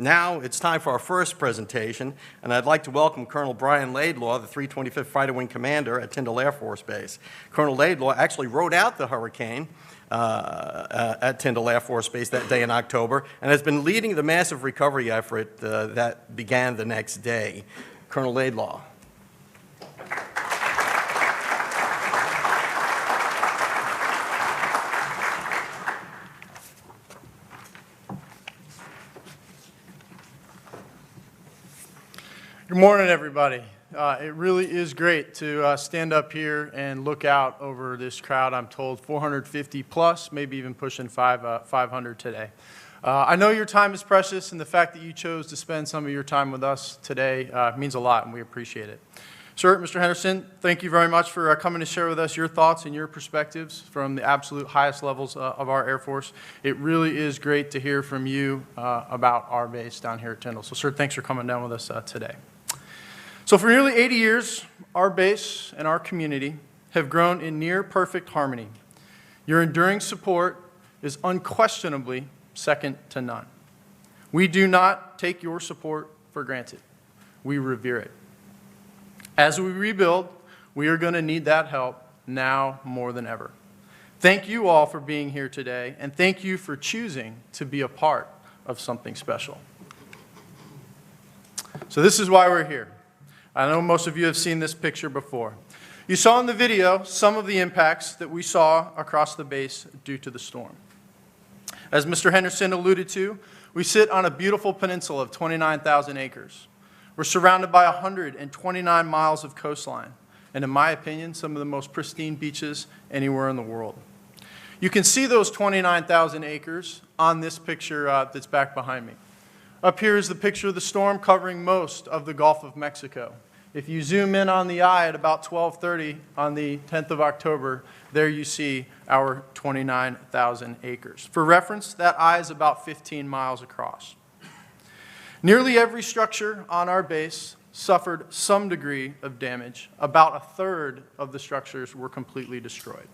Now it's time for our first presentation, and I'd like to welcome Colonel Brian Laidlaw, the 325th Fighter Wing Commander at Tyndall Air Force Base. Colonel Laidlaw actually rode out the hurricane at Tyndall Air Force Base that day in October, and has been leading the massive recovery effort that began the next day. Colonel Laidlaw. Good morning, everybody. It really is great to stand up here and look out over this crowd. I'm told 450 plus, maybe even pushing 500 today. I know your time is precious, and the fact that you chose to spend some of your time with us today means a lot, and we appreciate it. Sir, Mr. Henderson, thank you very much for coming to share with us your thoughts and your perspectives from the absolute highest levels of our Air Force. It really is great to hear from you about our base down here at Tyndall. So, sir, thanks for coming down with us today. So for nearly 80 years, our base and our community have grown in near perfect harmony. Your enduring support is unquestionably second to none. We do not take your support for granted. We revere it. As we rebuild, we are going to need that help now more than ever. Thank you all for being here today, and thank you for choosing to be a part of something special. So this is why we're here. I know most of you have seen this picture before. You saw in the video some of the impacts that we saw across the base due to the storm. As Mr. Henderson alluded to, we sit on a beautiful peninsula of 29,000 acres. We're surrounded by 129 miles of coastline, and in my opinion, some of the most pristine beaches anywhere in the world. You can see those 29,000 acres on this picture that's back behind me. Up here is the picture of the storm covering most of the Gulf of Mexico. If you zoom in on the eye at about 12:30 on the 10th of October, there you see our 29,000 acres. For reference, that eye is about 15 miles across. Nearly every structure on our base suffered some degree of damage. About a third of the structures were completely destroyed.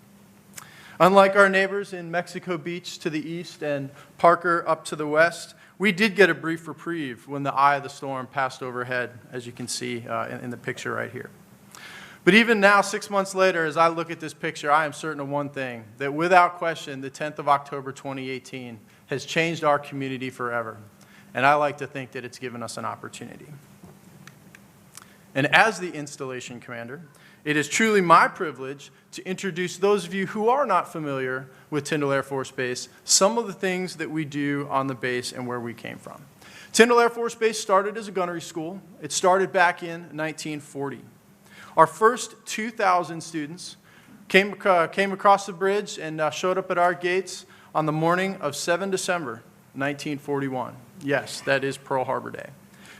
Unlike our neighbors in Mexico Beach to the east and Parker up to the west, we did get a brief reprieve when the eye of the storm passed overhead, as you can see in the picture right here. But even now, 6 months later, as I look at this picture, I am certain of one thing, that without question, the 10th of October 2018 has changed our community forever. And I like to think that it's given us an opportunity. And as the installation commander, it is truly my privilege to introduce those of you who are not familiar with Tyndall Air Force Base, some of the things that we do on the base and where we came from. Tyndall Air Force Base started as a gunnery school. It started back in 1940. Our first 2,000 students came across the bridge and showed up at our gates on the morning of 7 December 1941. Yes, that is Pearl Harbor Day.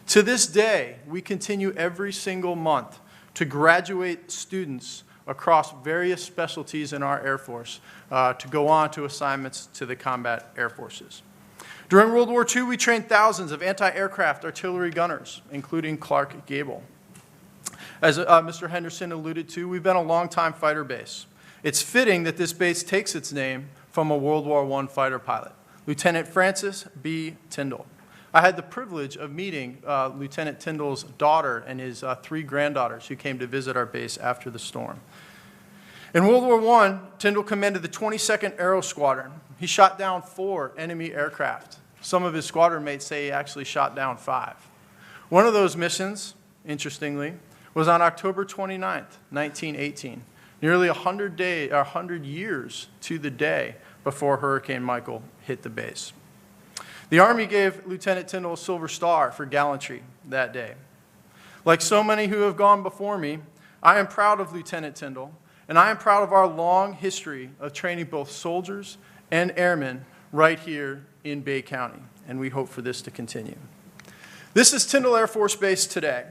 To this day, we continue every single month to graduate students across various specialties in our Air Force to go on to assignments to the combat air forces. During World War II, we trained thousands of anti-aircraft artillery gunners, including Clark Gable. As Mr. Henderson alluded to, we've been a long-time fighter base. It's fitting that this base takes its name from a World War I fighter pilot, Lieutenant Francis B. Tyndall. I had the privilege of meeting Lieutenant Tyndall's daughter and his 3 granddaughters who came to visit our base after the storm. In World War I, Tyndall commanded the 22nd Aero Squadron. He shot down 4 enemy aircraft. Some of his squadron mates say he actually shot down 5. One of those missions, interestingly, was on October 29th, 1918, nearly 100 years to the day before Hurricane Michael hit the base. The Army gave Lieutenant Tyndall a Silver Star for gallantry that day. Like so many who have gone before me, I am proud of Lieutenant Tyndall, and I am proud of our long history of training both soldiers and airmen right here in Bay County, and we hope for this to continue. This is Tyndall Air Force Base today.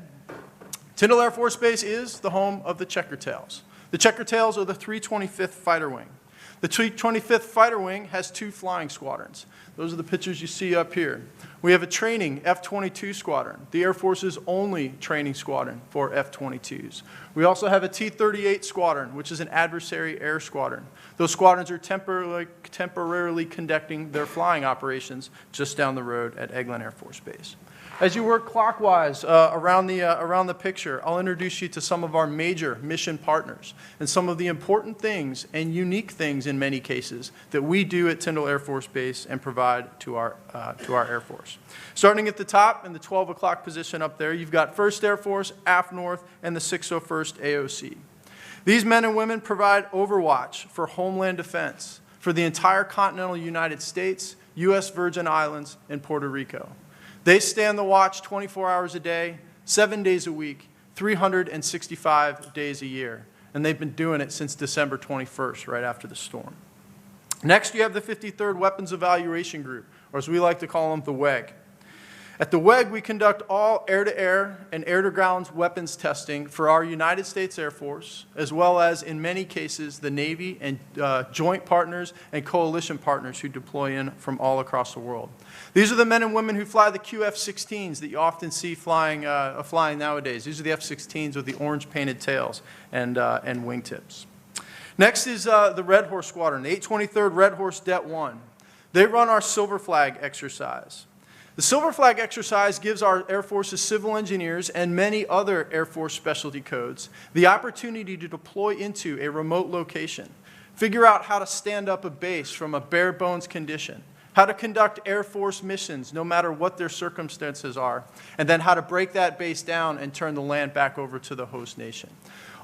Tyndall Air Force Base is the home of the Checkertails. The Checkertails are the 325th Fighter Wing. The 325th Fighter Wing has 2 flying squadrons. Those are the pictures you see up here. We have a training F-22 squadron, the Air Force's only training squadron for F-22s. We also have a T-38 squadron, which is an adversary air squadron. Those squadrons are temporarily conducting their flying operations just down the road at Eglin Air Force Base. As you work clockwise around the picture, I'll introduce you to some of our major mission partners and some of the important things and unique things in many cases that we do at Tyndall Air Force Base and provide to our Air Force. Starting at the top in the 12 o'clock position up there, you've got 1st Air Force, AF North, and the 601st AOC. These men and women provide overwatch for homeland defense for the entire continental United States, U.S. Virgin Islands, and Puerto Rico. They stand the watch 24 hours a day, 7 days a week, 365 days a year. And they've been doing it since December 21st, right after the storm. Next, you have the 53rd Weapons Evaluation Group, or as we like to call them, the WEG. At the WEG, we conduct all air-to-air and air-to-ground weapons testing for our United States Air Force, as well as, in many cases, the Navy and joint partners and coalition partners who deploy in from all across the world. These are the men and women who fly the QF-16s that you often see flying nowadays. These are the F-16s with the orange-painted tails and wingtips. Next is the Red Horse Squadron, the 823rd Red Horse Det 1. They run our Silver Flag exercise. The Silver Flag exercise gives our Air Force's civil engineers and many other Air Force specialty codes the opportunity to deploy into a remote location, figure out how to stand up a base from a bare bones condition, how to conduct Air Force missions no matter what their circumstances are, and then how to break that base down and turn the land back over to the host nation.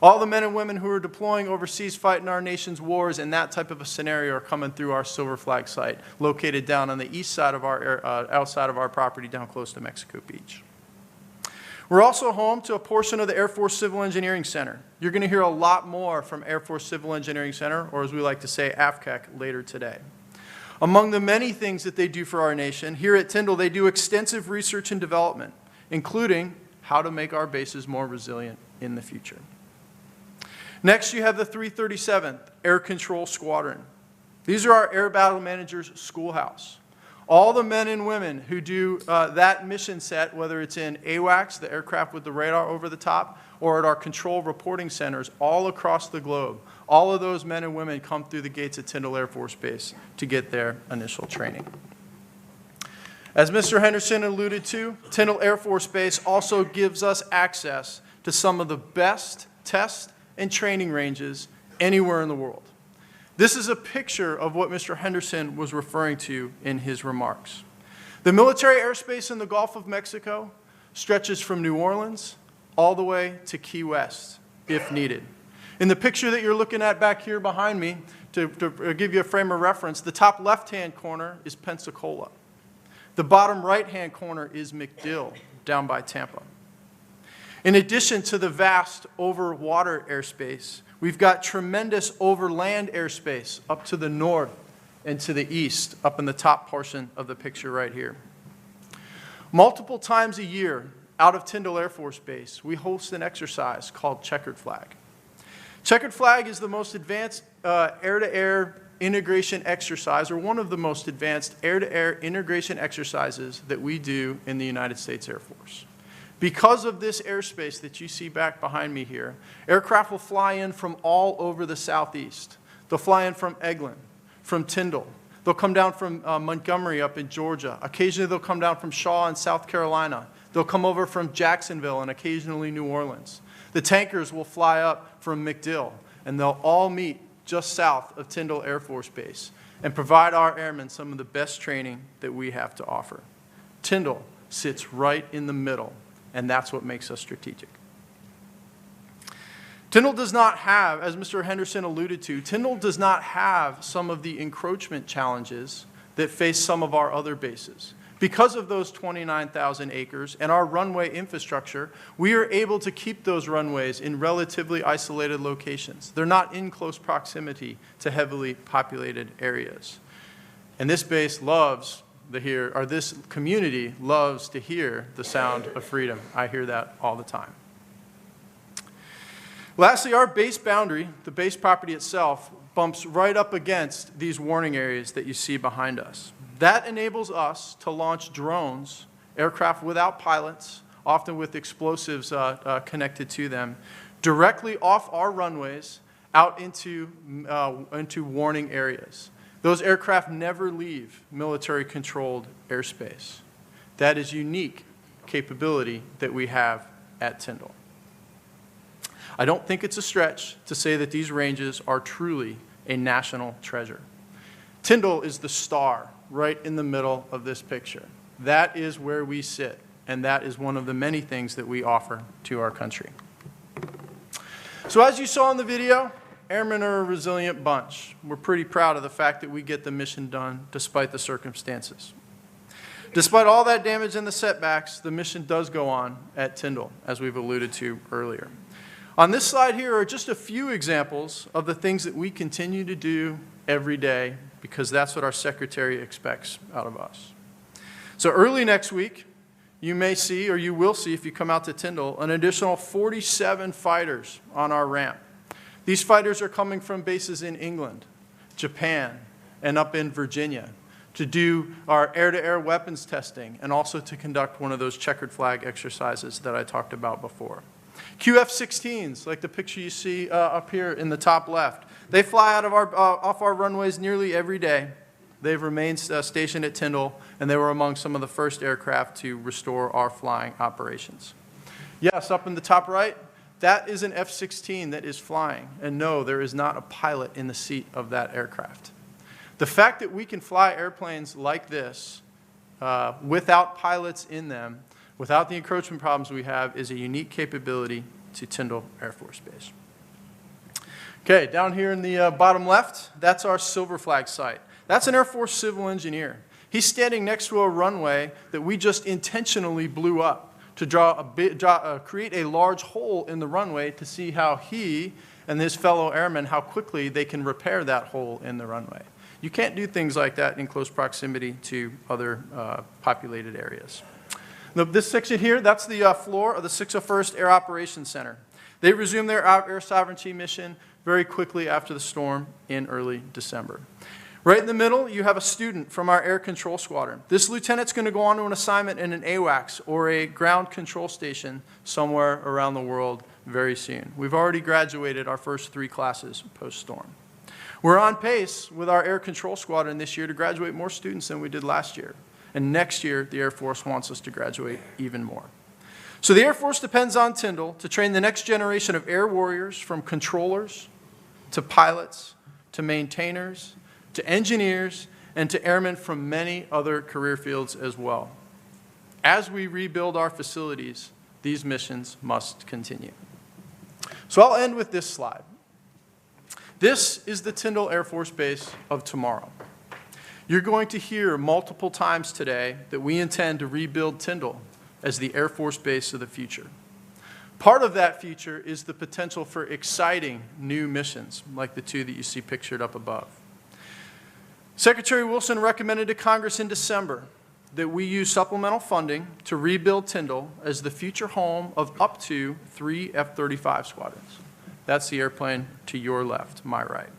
All the men and women who are deploying overseas fighting our nation's wars in that type of a scenario are coming through our Silver Flag site, located down on the east side of outside of our property, down close to Mexico Beach. We're also home to a portion of the Air Force Civil Engineering Center. You're going to hear a lot more from Air Force Civil Engineering Center, or as we like to say, AFCEC, later today. Among the many things that they do for our nation, here at Tyndall, they do extensive research and development, including how to make our bases more resilient in the future. Next, you have the 337th Air Control Squadron. These are our Air Battle Managers' schoolhouse. All the men and women who do that mission set, whether it's in AWACS, the aircraft with the radar over the top, or at our control reporting centers all across the globe, all of those men and women come through the gates at Tyndall Air Force Base to get their initial training. As Mr. Henderson alluded to, Tyndall Air Force Base also gives us access to some of the best test and training ranges anywhere in the world. This is a picture of what Mr. Henderson was referring to in his remarks. The military airspace in the Gulf of Mexico stretches from New Orleans all the way to Key West, if needed. In the picture that you're looking at back here behind me, to give you a frame of reference, the top left-hand corner is Pensacola. The bottom right-hand corner is MacDill, down by Tampa. In addition to the vast over-water airspace, we've got tremendous over-land airspace up to the north and to the east, up in the top portion of the picture right here. Multiple times a year, out of Tyndall Air Force Base, we host an exercise called Checkered Flag. Checkered Flag is the most advanced air-to-air integration exercise, or one of the most advanced air-to-air integration exercises that we do in the United States Air Force. Because of this airspace that you see back behind me here, aircraft will fly in from all over the southeast. They'll fly in from Eglin, from Tyndall. They'll come down from Montgomery up in Georgia. Occasionally they'll come down from Shaw in South Carolina. They'll come over from Jacksonville and occasionally New Orleans. The tankers will fly up from MacDill, and they'll all meet just south of Tyndall Air Force Base and provide our airmen some of the best training that we have to offer. Tyndall sits right in the middle, and that's what makes us strategic. Tyndall does not have, as Mr. Henderson alluded to, Tyndall does not have some of the encroachment challenges that face some of our other bases. Because of those 29,000 acres and our runway infrastructure, we are able to keep those runways in relatively isolated locations. They're not in close proximity to heavily populated areas. And this base loves this community loves to hear the sound of freedom. I hear that all the time. Lastly, our base boundary, the base property itself, bumps right up against these warning areas that you see behind us. That enables us to launch drones, aircraft without pilots, often with explosives connected to them, directly off our runways out into warning areas. Those aircraft never leave military-controlled airspace. That is unique capability that we have at Tyndall. I don't think it's a stretch to say that these ranges are truly a national treasure. Tyndall is the star right in the middle of this picture. That is where we sit, and that is one of the many things that we offer to our country. So as you saw in the video, airmen are a resilient bunch. We're pretty proud of the fact that we get the mission done despite the circumstances. Despite all that damage and the setbacks, the mission does go on at Tyndall, as we've alluded to earlier. On this slide here are just a few examples of the things that we continue to do every day, because that's what our secretary expects out of us. So early next week, you may see, or you will see if you come out to Tyndall, an additional 47 fighters on our ramp. These fighters are coming from bases in England, Japan, and up in Virginia to do our air-to-air weapons testing and also to conduct one of those checkered flag exercises that I talked about before. QF-16s, like the picture you see up here in the top left, they fly out of off our runways nearly every day. They've remained stationed at Tyndall, and they were among some of the first aircraft to restore our flying operations. Yes, up in the top right, that is an F-16 that is flying, and no, there is not a pilot in the seat of that aircraft. The fact that we can fly airplanes like this without pilots in them, without the encroachment problems we have, is a unique capability to Tyndall Air Force Base. Okay, down here in the bottom left, that's our Silver Flag site. That's an Air Force civil engineer. He's standing next to a runway that we just intentionally blew up to create a large hole in the runway to see how he and his fellow airmen, how quickly they can repair that hole in the runway. You can't do things like that in close proximity to other populated areas. Now, this section here, that's the floor of the 601st Air Operations Center. They resumed their air sovereignty mission very quickly after the storm in early December. Right in the middle, you have a student from our Air Control Squadron. This lieutenant's going to go on to an assignment in an AWACS, or a ground control station, somewhere around the world very soon. We've already graduated our first 3 classes post-storm. We're on pace with our Air Control Squadron this year to graduate more students than we did last year. And next year, the Air Force wants us to graduate even more. So the Air Force depends on Tyndall to train the next generation of air warriors, from controllers to pilots to maintainers to engineers and to airmen from many other career fields as well. As we rebuild our facilities, these missions must continue. So I'll end with this slide. This is the Tyndall Air Force Base of tomorrow. You're going to hear multiple times today that we intend to rebuild Tyndall as the Air Force Base of the future. Part of that future is the potential for exciting new missions, like the 2 that you see pictured up above. Secretary Wilson recommended to Congress in December that we use supplemental funding to rebuild Tyndall as the future home of up to 3 F-35 squadrons. That's the airplane to your left, my right.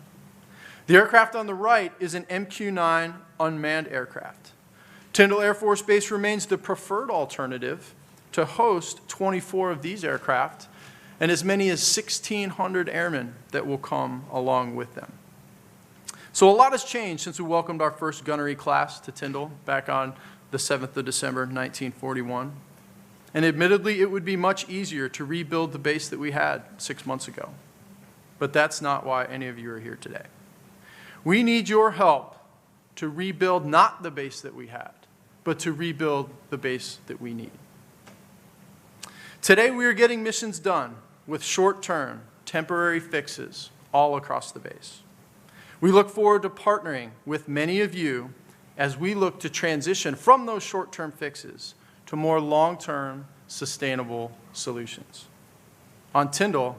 The aircraft on the right is an MQ-9 unmanned aircraft. Tyndall Air Force Base remains the preferred alternative to host 24 of these aircraft and as many as 1,600 airmen that will come along with them. So a lot has changed since we welcomed our first gunnery class to Tyndall back on the 7th of December, 1941. And admittedly, it would be much easier to rebuild the base that we had 6 months ago. But that's not why any of you are here today. We need your help to rebuild not the base that we had, but to rebuild the base that we need. Today, we are getting missions done with short-term, temporary fixes all across the base. We look forward to partnering with many of you as we look to transition from those short-term fixes to more long-term, sustainable solutions. On Tyndall,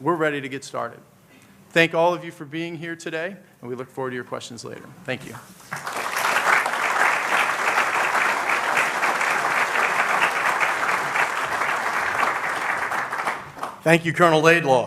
we're ready to get started. Thank all of you for being here today, and we look forward to your questions later. Thank you. Thank you, Colonel Laidlaw.